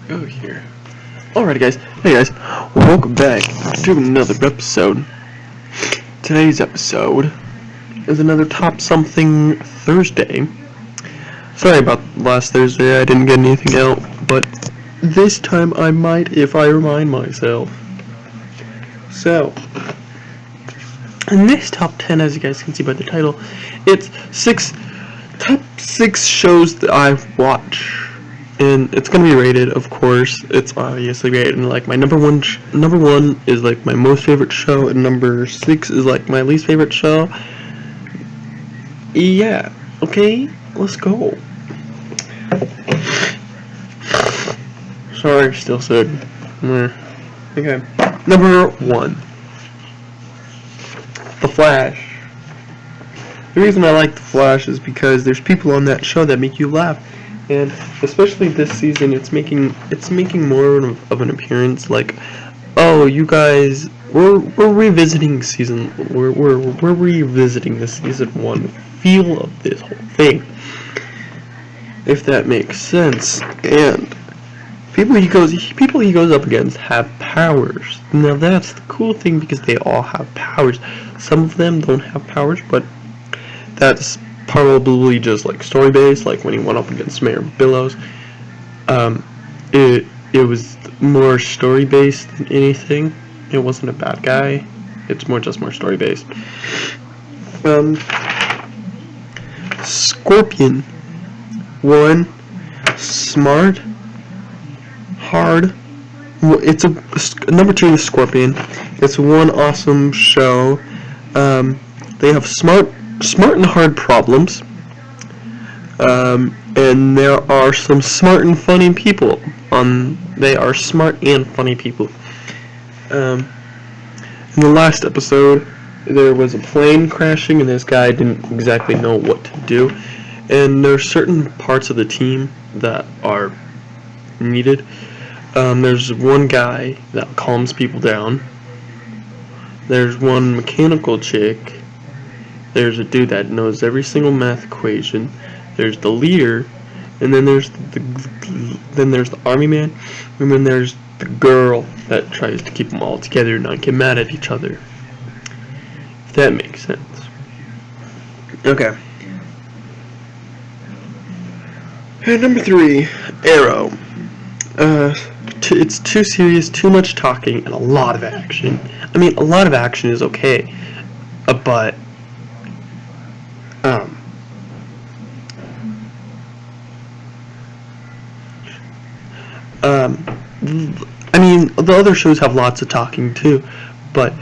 go here. Alright guys, hey guys, welcome back to another episode. Today's episode is another Top Something Thursday. Sorry about last Thursday, I didn't get anything out, but this time I might if I remind myself. So, in this top 10, as you guys can see by the title, it's top 6 shows that I watch. And it's gonna be rated, of course. It's obviously rated. And like my number one is like my most favorite show, and number 6 is like my least favorite show. Yeah. Okay. Let's go. Sorry, still sick. Okay. Number 1. The Flash. The reason I like The Flash is because there's people on that show that make you laugh. And especially this season, it's making more of an appearance. Like, oh, you guys, we're revisiting we're revisiting the season 1 feel of this whole thing, if that makes sense. And people he goes up against have powers. Now that's the cool thing, because they all have powers. Some of them don't have powers, but that's probably just like story based. Like when he went up against Mayor Billows, it was more story based than anything. It wasn't a bad guy. It's more story based. Scorpion. 1, smart, hard. It's number 2 is Scorpion. It's one awesome show. They have smart and hard problems, and there are some smart and funny people they are smart and funny people. In the last episode, there was a plane crashing, and this guy didn't exactly know what to do, and there are certain parts of the team that are needed. There's one guy that calms people down. There's one mechanical chick. There's a dude that knows every single math equation. There's the leader, and then there's the army man, and then there's the girl that tries to keep them all together and not get mad at each other. If that makes sense. Okay. And number 3, Arrow. It's too serious, too much talking, and a lot of action. I mean, a lot of action is okay, but I mean, the other shows have lots of talking too, but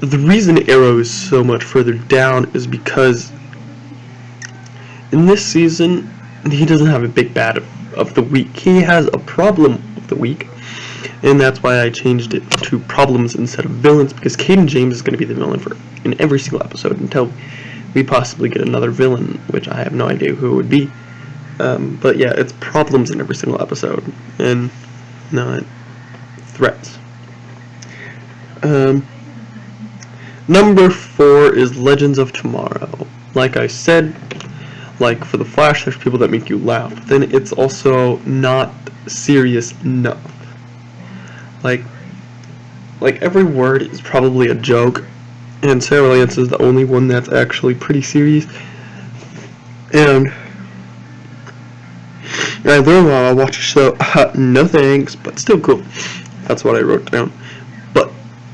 the reason Arrow is so much further down is because in this season, he doesn't have a big bad of the week. He has a problem of the week, and that's why I changed it to problems instead of villains, because Caden James is going to be the villain in every single episode until we possibly get another villain, which I have no idea who it would be. But yeah, it's problems in every single episode, and not threats. Number 4 is Legends of Tomorrow. Like I said, like for The Flash, there's people that make you laugh. Then it's also not serious enough. Like every word is probably a joke, and Sarah Lance is the only one that's actually pretty serious. And I learned while I watch a show, no thanks, but still cool. That's what I wrote down. But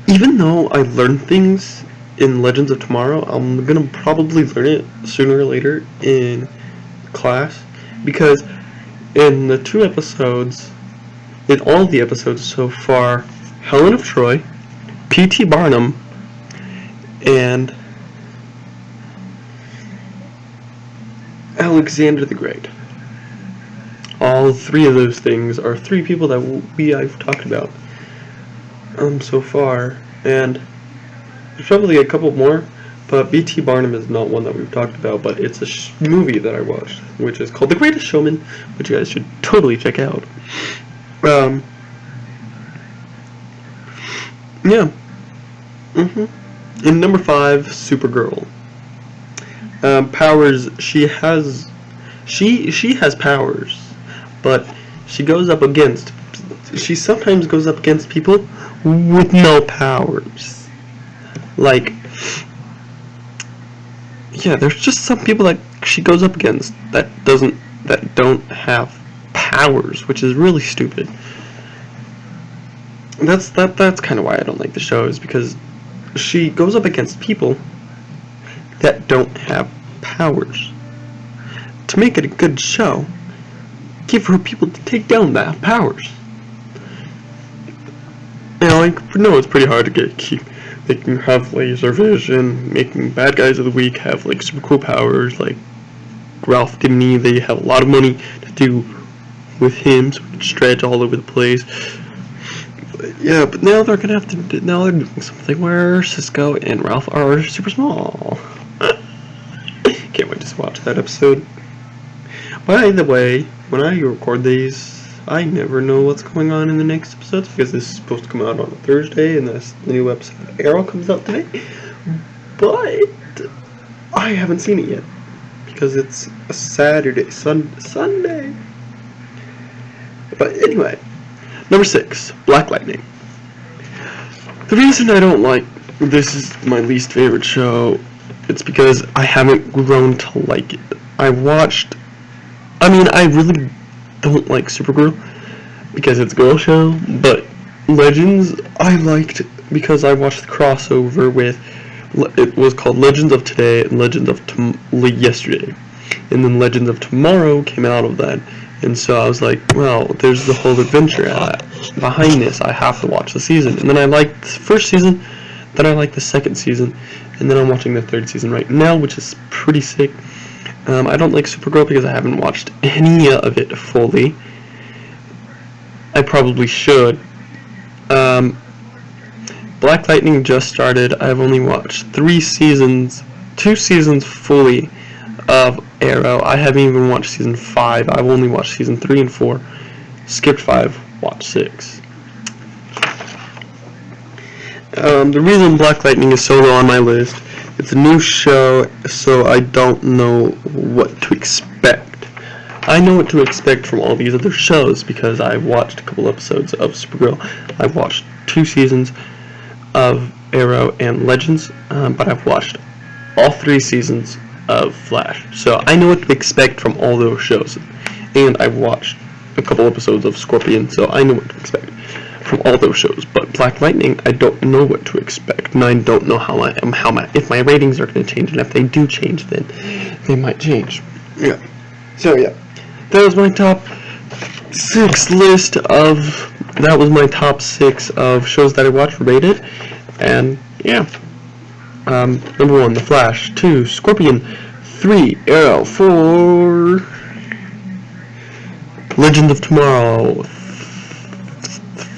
even though I learned things in Legends of Tomorrow, I'm gonna probably learn it sooner or later in class, because in the 2 episodes, in all the episodes so far, Helen of Troy, P.T. Barnum, and Alexander the Great. All 3 of those things are 3 people that I've talked about so far, and there's probably a couple more, but B.T. Barnum is not one that we've talked about, but it's a movie that I watched, which is called The Greatest Showman, which you guys should totally check out. Yeah. And number 5, Supergirl. Powers. She has powers, but she goes up against she sometimes goes up against people with no powers. Like, yeah, there's just some people that she goes up against that don't have powers, which is really stupid. That's kind of why I don't like the show, is because she goes up against people that don't have powers. To make it a good show, give her people to take down that have powers. You know, like, no, it's pretty hard to keep making her have laser vision, making bad guys of the week have like super cool powers, like Ralph Dibny. They have a lot of money to do with him, so he can stretch all over the place. But yeah, but now they're gonna have to. Now they're doing something where Cisco and Ralph are super small. Can't wait to watch that episode. By the way, when I record these, I never know what's going on in the next episodes, because this is supposed to come out on a Thursday, and the new episode of Arrow comes out today. But I haven't seen it yet, because it's a Saturday, Sunday. But anyway, number 6, Black Lightning. The reason I don't like this is my least favorite show, it's because I haven't grown to like it. I really don't like Supergirl because it's a girl show, but Legends I liked because I watched the crossover with, it was called Legends of Today and Legends of Yesterday, and then Legends of Tomorrow came out of that, and so I was like, well, there's the whole adventure behind this, I have to watch the season. And then I liked the first season, then I liked the second season, and then I'm watching the third season right now, which is pretty sick. I don't like Supergirl because I haven't watched any of it fully. I probably should. Black Lightning just started. I've only watched 2 seasons fully of Arrow. I haven't even watched season 5. I've only watched season 3 and 4. Skipped 5, watched 6. The reason Black Lightning is so low on my list, it's a new show, so I don't know what to expect. I know what to expect from all these other shows because I've watched a couple episodes of Supergirl. I've watched 2 seasons of Arrow and Legends, but I've watched all 3 seasons of Flash. So I know what to expect from all those shows. And I've watched a couple episodes of Scorpion, so I know what to expect from all those shows. But Black Lightning, I don't know what to expect, and I don't know if my ratings are going to change, and if they do change, then they might change. Yeah. So yeah, that was my top 6 list of. That was my top 6 of shows that I watched rated, and yeah. Number 1, The Flash. 2, Scorpion. 3, Arrow. 4, Legend of Tomorrow.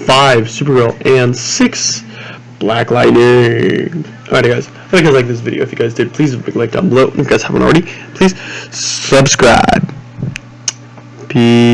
5, Supergirl, and 6, Black Lightning. Alright guys, if you guys like this video, if you guys did, please leave a big like down below. If you guys haven't already, please subscribe. Peace.